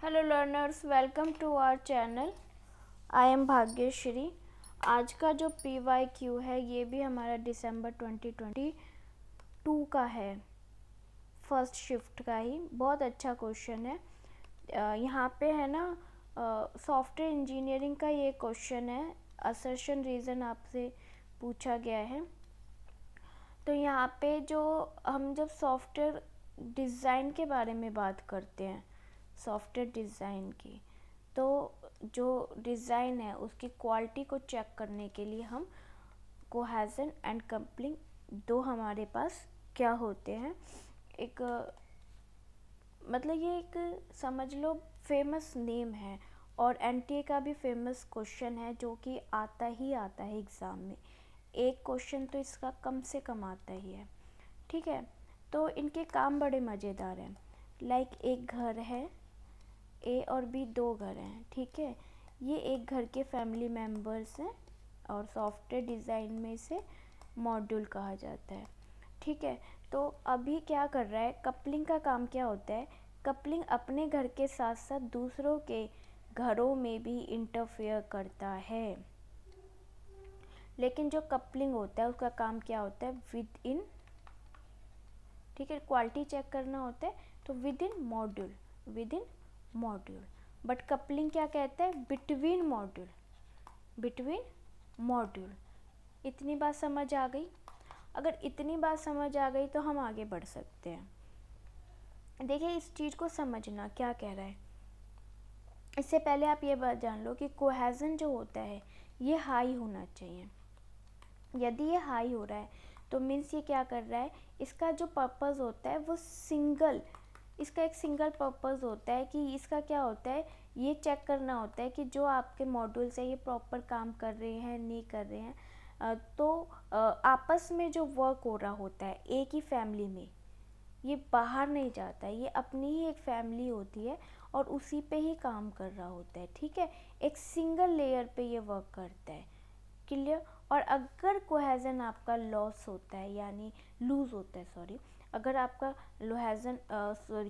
Hello learners, welcome to our channel. I am Bhagyashree. आज का जो PYQ है ये भी हमारा दिसंबर 2022 का है, फर्स्ट शिफ्ट का ही। बहुत अच्छा क्वेश्चन है। यहाँ पे है ना, सॉफ्टवेयर इंजीनियरिंग का ये क्वेश्चन है। असर्शन रीज़न आपसे पूछा गया है। तो यहाँ पे जो हम जब सॉफ्टवेयर डिज़ाइन के बारे में बात करते हैं, सॉफ्टवेयर डिज़ाइन की, तो जो डिज़ाइन है उसकी क्वालिटी को चेक करने के लिए हम कोहेजन एंड कपलिंग दो हमारे पास क्या होते हैं। एक मतलब ये एक समझ लो फेमस नेम है, और NTA का भी फेमस क्वेश्चन है जो कि आता ही आता है एग्ज़ाम में। एक क्वेश्चन तो इसका कम से कम आता ही है। ठीक है, तो इनके काम बड़े मज़ेदार हैं। लाइक एक घर है, A और B दो घर हैं। ठीक है, ये एक घर के फैमिली मेम्बर्स हैं और सॉफ्टवेयर डिज़ाइन में से मॉड्यूल कहा जाता है। ठीक है, तो अभी क्या कर रहा है, कपलिंग का काम क्या होता है। कपलिंग अपने घर के साथ साथ दूसरों के घरों में भी इंटरफेयर करता है। लेकिन जो कपलिंग होता है उसका काम क्या होता है, विद इन, ठीक है, क्वालिटी चेक करना होता है, तो with in module, with in module. But coupling क्या कहता है, बिटवीन मॉड्यूल, बिटवीन मॉड्यूल। इतनी बात समझ आ गई। अगर इतनी बात समझ आ गई तो हम आगे बढ़ सकते हैं। देखिए, इस चीज़ को समझना क्या कह रहा है। इससे पहले आप ये बात जान लो कि कोहेजन जो होता है ये हाई होना चाहिए। यदि ये हाई हो रहा है तो मीन्स ये क्या कर रहा है, इसका जो पर्पस होता है वो सिंगल, इसका एक सिंगल पर्पस होता है कि इसका क्या होता है, ये चेक करना होता है कि जो आपके मॉड्यूल्स है ये प्रॉपर काम कर रहे हैं नहीं कर रहे हैं। तो आपस में जो वर्क हो रहा होता है एक ही फैमिली में, ये बाहर नहीं जाता है, ये अपनी ही एक फैमिली होती है और उसी पे ही काम कर रहा होता है। ठीक है, एक सिंगल लेयर पे ये वर्क करता है। क्लियर। और अगर कोहेजन आपका लॉस होता है, यानी लूज़ होता है, सॉरी, अगर आपका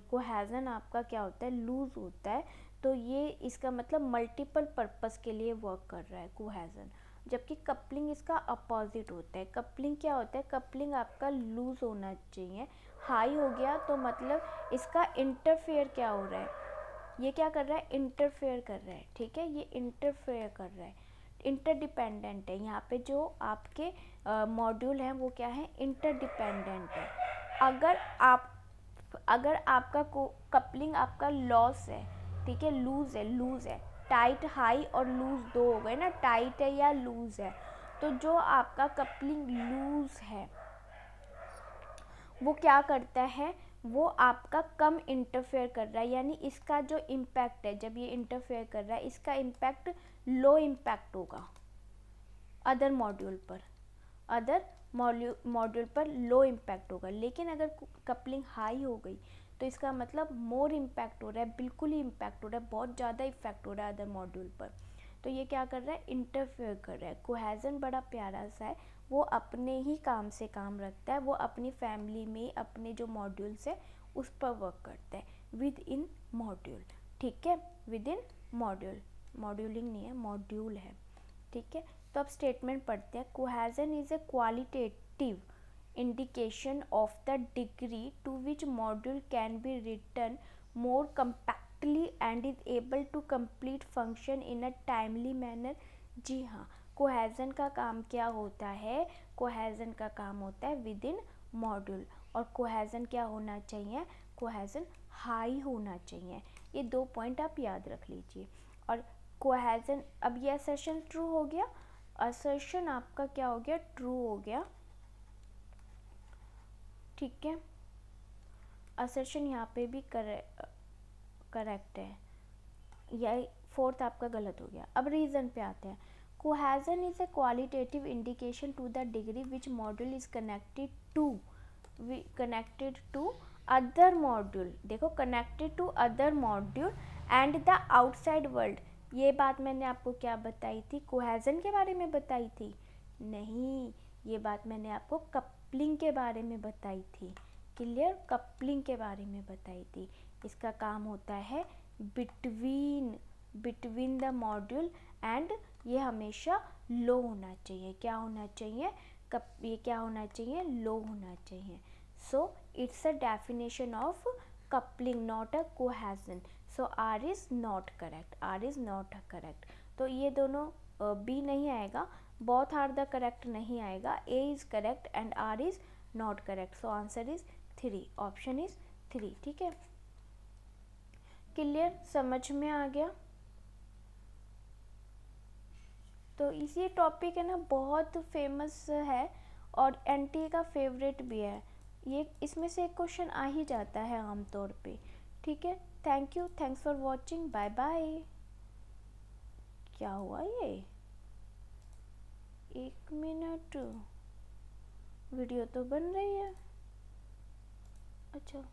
कोहेजन आपका क्या होता है, लूज़ होता है, तो ये इसका मतलब मल्टीपल पर्पस के लिए वर्क कर रहा है कोहेजन। जबकि कपलिंग इसका अपोजिट होता है। कपलिंग क्या होता है, कपलिंग आपका लूज़ होना चाहिए। हाई हो गया तो मतलब इसका इंटरफेयर क्या हो रहा है, ये क्या कर रहा है, इंटरफेयर कर रहा है। ठीक है, ये इंटरफेयर कर रहा है, इंटरडिपेंडेंट है। यहाँ पे जो आपके मॉड्यूल हैं वो क्या है, इंटरडिपेंडेंट है। अगर आपका कपलिंग आपका लॉस है, ठीक है, लूज़ है, टाइट हाई और लूज़ दो हो गए ना, टाइट है या लूज़ है। तो जो आपका कपलिंग लूज़ है वो क्या करता है, वो आपका कम इंटरफेयर कर रहा है, यानी इसका जो इम्पैक्ट है, जब ये इंटरफेयर कर रहा है इसका इम्पैक्ट लो इम्पैक्ट होगा अदर मॉड्यूल पर, अदर मॉड्यूल पर लो इम्पैक्ट होगा। लेकिन अगर कपलिंग हाई हो गई तो इसका मतलब मोर इम्पैक्ट हो रहा है, बिल्कुल ही इम्पैक्ट हो रहा है, बहुत ज़्यादा इफेक्ट हो रहा है अदर मॉड्यूल पर। तो ये क्या कर रहा है, इंटरफेयर कर रहा है। कोहेजन बड़ा प्यारा सा है, वो अपने ही काम से काम रखता है, वो अपनी फैमिली में अपने जो मॉड्यूल्स है उस पर वर्क करता है विद इन मॉड्यूल। ठीक है, विद इन मॉड्यूल, मॉड्यूलिंग नहीं है, मॉड्यूल है। ठीक है, तो अब स्टेटमेंट पढ़ते हैं। Cohesion is a qualitative indication of the degree to which module can be written more compactly and is able to complete function in a timely manner। जी हाँ, कोहेजन का काम क्या होता है, कोहेजन का काम होता है विद इन मॉड्यूल। और कोहेजन क्या होना चाहिए, कोहेजन हाई होना चाहिए। ये दो पॉइंट आप याद रख लीजिए। और कोहेजन, अब ये असर्शन ट्रू हो गया, असर्शन आपका क्या हो गया, ट्रू हो गया। ठीक है, असर्शन यहाँ पे भी करेक्ट है, यह फोर्थ आपका गलत हो गया। अब रीज़न पे आते हैं। Cohesion is a qualitative indication to the degree which module is connected to other module. देखो, connected to other module and the outside world. ये बात मैंने आपको क्या बताई थी, कोहेजन के बारे में बताई थी? नहीं, ये बात मैंने आपको कपलिंग के बारे में बताई थी। क्लियर, कपलिंग के बारे में बताई थी। इसका काम होता है बिटवीन द मॉड्यूल एंड ये हमेशा लो होना चाहिए। क्या होना चाहिए? ये क्या होना चाहिए? लो होना चाहिए। So it's a definition of coupling, not a cohesion. So R is not correct, R is not correct. तो ये दोनों बी नहीं आएगा, बोथ आर द करेक्ट नहीं आएगा, A is correct and R is not correct. So answer is 3, option is 3। ठीक है, clear, समझ में आ गया? तो इसी टॉपिक है ना, बहुत फेमस है और एनटीए का फेवरेट भी है ये। इसमें से एक क्वेश्चन आ ही जाता है आमतौर पे। ठीक है, thank you, thanks for watching, bye bye. क्या हुआ ये? 1 मिनट, वीडियो तो बन रही है। अच्छा।